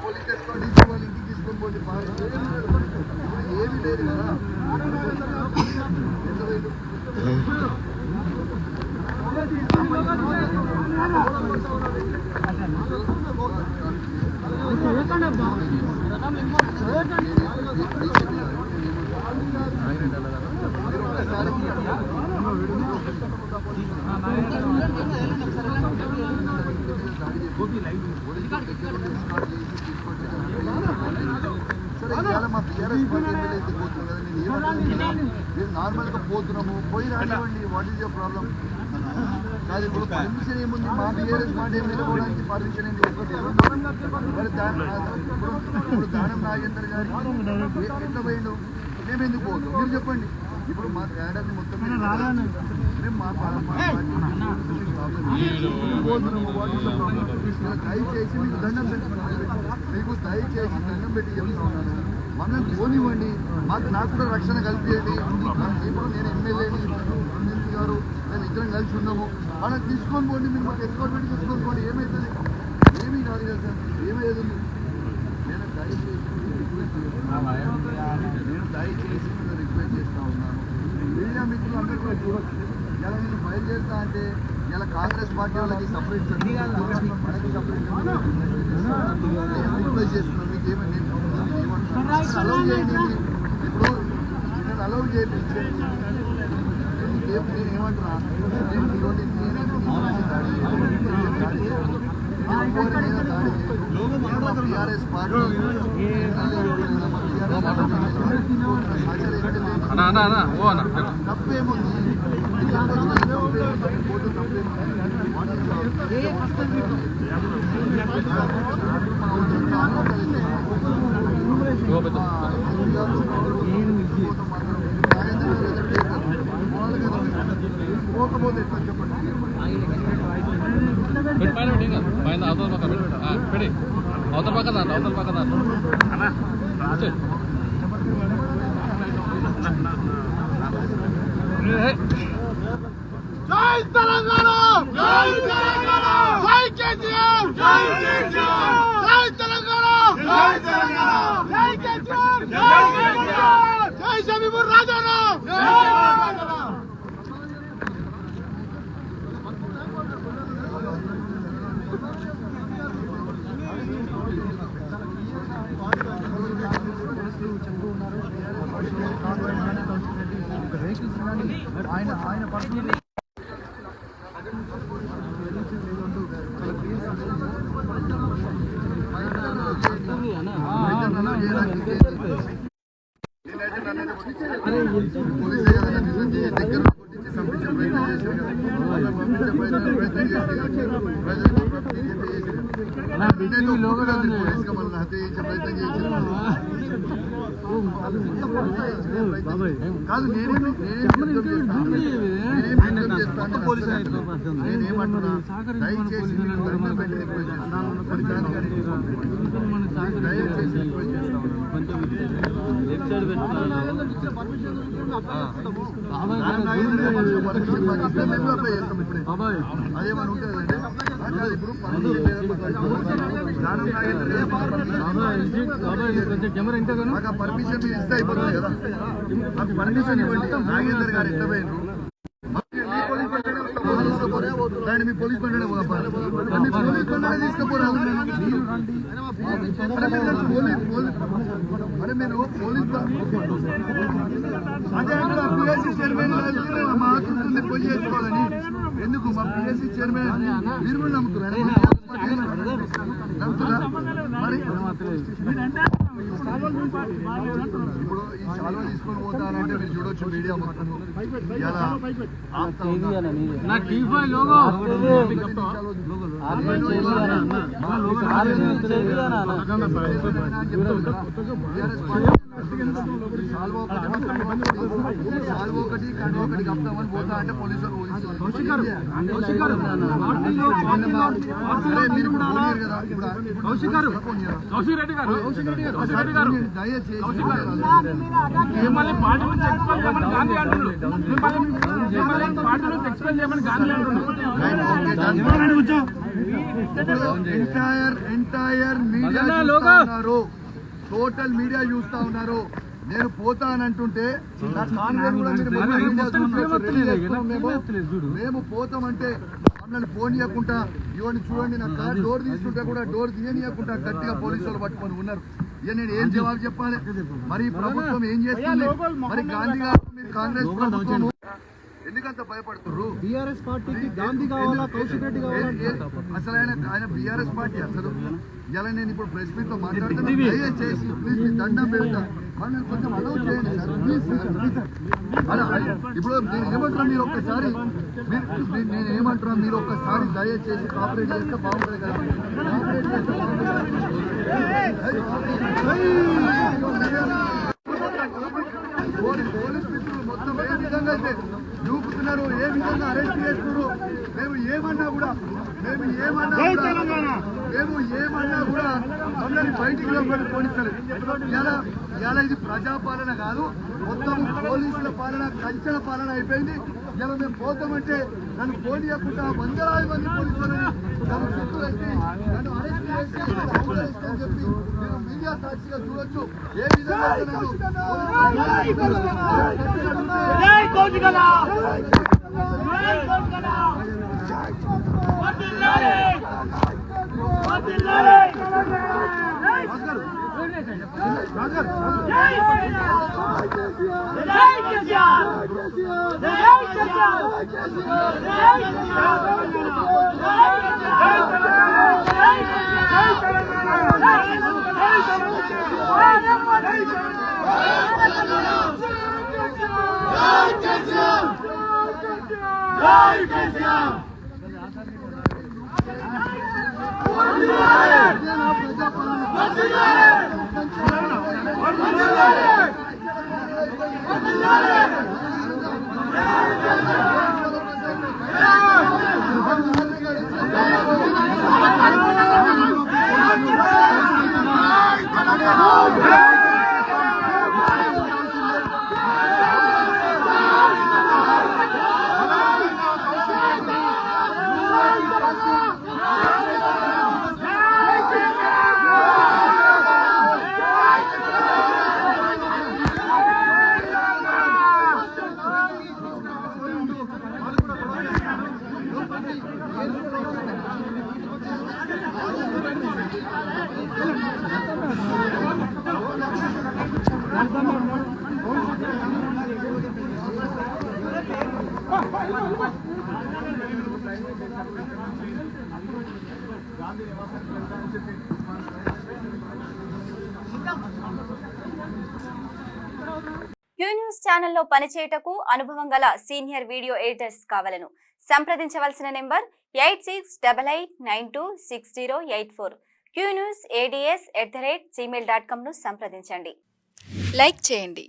Police escort ఇచ్చి వాళ్ళు ఇంటికి తీసుకొని పోటీ ఏమి లేదు కదా. సరే ఇవాళ మా టీఆర్ఎస్ పార్టీ ఎమ్మెల్యే అయితే పోతున్నాం కదా, నేను ఏమంటున్నాను, మేము నార్మల్గా పోతున్నాము, పోయి రానివ్వండి, వాట్ ఈజ్ యువర్ ప్రాబ్లం కాదు. ఇప్పుడు పర్మిషన్ ఏముంది, మా టీఆర్ఎస్ పార్టీ ఎమ్మెల్యే పోవడానికి పర్మిషన్ ఏంటి? ఒకటి ఇప్పుడు దానం నాగేందర్ గారు ఎట్లా పోయిండు, మేము ఎందుకు పోతాం మీరు చెప్పండి. ఇప్పుడు మా క్యాడర్ని మొత్తం మేము మా దయచేసి మీకు దండం పెట్టుకున్నాను, మీకు దయచేసి దండం పెట్టి చెప్తున్నాను, మనం పోనివ్వండి, నాకు కూడా రక్షణ కల్పించండి. ఇప్పుడు నేను ఎమ్మెల్యేని ఎంపీ గారు మేము ఇద్దరం కలిసి ఉన్నాము, మనం తీసుకొని పోండి, మీరు మాకు ఎస్కార్ట్ పెట్టి తీసుకొని పోండి, ఏమవుతుంది? ఏమీ కాదు కదా సార్, ఏమయ్యేది? నేను దయచేసి రిక్వెస్ట్ చేస్తా ఉన్నాను, మీడియా మిత్రులు అందరూ కూడా చూడొచ్చు. ఇలా నేను బయలుదేరుతా అంటే ఇలా కాంగ్రెస్ పార్టీ వాళ్ళకి సపరేట్ మనకి సపరేట్ రిక్వెస్ట్ చేస్తున్నాను. మీకు ఏమని అలౌ చేయండి, ఇప్పుడు నేను అలౌ చేయించండి. నేను ఏమంటున్నా, టీఆర్ఎస్ పార్టీ తప్పేముంది, పోకపోతే ఎట్లా చెప్పండి. అవతల పక్కన జై తెలంగాణ, జై తెలంగాణ, జై కేసీఆర్, జై కేసీఆర్, జై తెలంగాణ, జై తెలంగాణ, జై కేసీఆర్, జై కేసీఆర్, జై షబీబుర్ రాజారాం, జై రాజారాం. ఆయన పర్సనల్ కాదు, నేనేమంటున్నా, దయచేసి అదేమని ఉంటుందంటే మాకు ఆ పర్మిషన్ మీరు ఇస్తే అయిపోతుంది కదా, మాకు పర్మిషన్ ఇవ్వండి. నాగేందర్ గారు ఎట్లా పోయినారు, మీ పోలీస్ బండి పోవాలి, మీ పోలీస్ బండి తీసుకుపోరాదు. అరే మీరు పోలీస్ అదే పిఎస్సీ చైర్మన్ మా ఆకృతుంది పోయి చేసుకోవాలని ఎందుకు? మా పిఎస్సీ చైర్మన్ మీరు కూడా నమ్ముతున్నారు, నమ్ముతున్నా మరి. ఇప్పుడు ఈ శాలువ తీసుకొని పోతానంటే మీరు చూడొచ్చు మీడియా మొత్తం ఇలా ఆపుతా ఉన్నారు. నా టీఫై లోగో శాలువ ఒకటి కండు ఒకటి కప్తామని పోతా అంటే పోలీసులు మిమ్మల్ని పార్టీ నుంచి ఎక్స్పెల్ చేయమని గాంధీ అంటున్నారు. పార్టీ నుంచి ఎక్స్పెల్ చేయమని గాంధీ ఎంటైర్ మీడియా ఉన్నారు, టోటల్ మీడియా చూస్తా ఉన్నారు. నేను పోతానంటుంటే మేము పోతామంటే మమ్మల్ని పోనీయకుండా ఇవన్నీ చూడండి, నా కార్ డోర్ తీసుకుంటే కూడా డోర్ తీయనీయకుండా గట్టిగా పోలీసు వాళ్ళు పట్టుకొని ఉన్నారు. ఇక నేను ఏం జవాబు చెప్పాలి? మరి ప్రభుత్వం ఏం చేస్తుంది? మరి గాంధీ గారు మీరు కాంగ్రెస్ ప్రభుత్వం ఎందుకంత భయపడుతున్నారు? బీఆర్ఎస్ పార్టీకి గాంధీ కావాలా, కౌశిక్ రెడ్డి కావాలా? అసలు ఆయన బీఆర్ఎస్ పార్టీ అసలు ఇలా నేను ఇప్పుడు ప్రెస్ మీట్ లో మాట్లాడుతున్నాను. దయచేసి ప్లీజ్ మీ దండం పెడతా, మనం కొంచెం అలౌ చేయండి సార్, ప్లీజ్ సార్. అలా ఇప్పుడు నేను ఏమంటున్నా, మీరు ఒక్కసారి నేను ఏమంటున్నా, మీరు ఒక్కసారి దయచేసి కాపరేట్ చేస్తే బాగుంటుంది కదా. కాపరేట్ చేస్తే పోలీస్ మిత్రులు మొత్తం ఏ విధంగా అయితే చూపుతున్నారు, ఏ విధంగా అరెస్ట్ చేస్తున్నారు, మేము ఏమన్నా కూడా అందరినీ బయటికి లోపలి పోలీసులు ఇలా ఇది ప్రజాపాలన కాదు, మొత్తం పోలీసుల పాలన, కంచెల పాలన అయిపోయింది. ఇలా మేము పోతామంటే నన్ను పోనీయకుండా వందలాది మంది పోలీసులని నన్ను చుట్టూ వేసి నన్ను అరెస్ట్ చేసి అని చెప్పి మీరు మీడియా సాక్షిగా చూడొచ్చు. ఏ విధంగా క్యూ న్యూస్ ఛానల్లో పనిచేయటకు అనుభవం గల సీనియర్ వీడియో ఎడిటర్స్ కావాలను సంప్రదించవలసిన నెంబర్ 8688926084. qnews@gmail.com ను సంప్రదించండి. లైక్ చేయండి.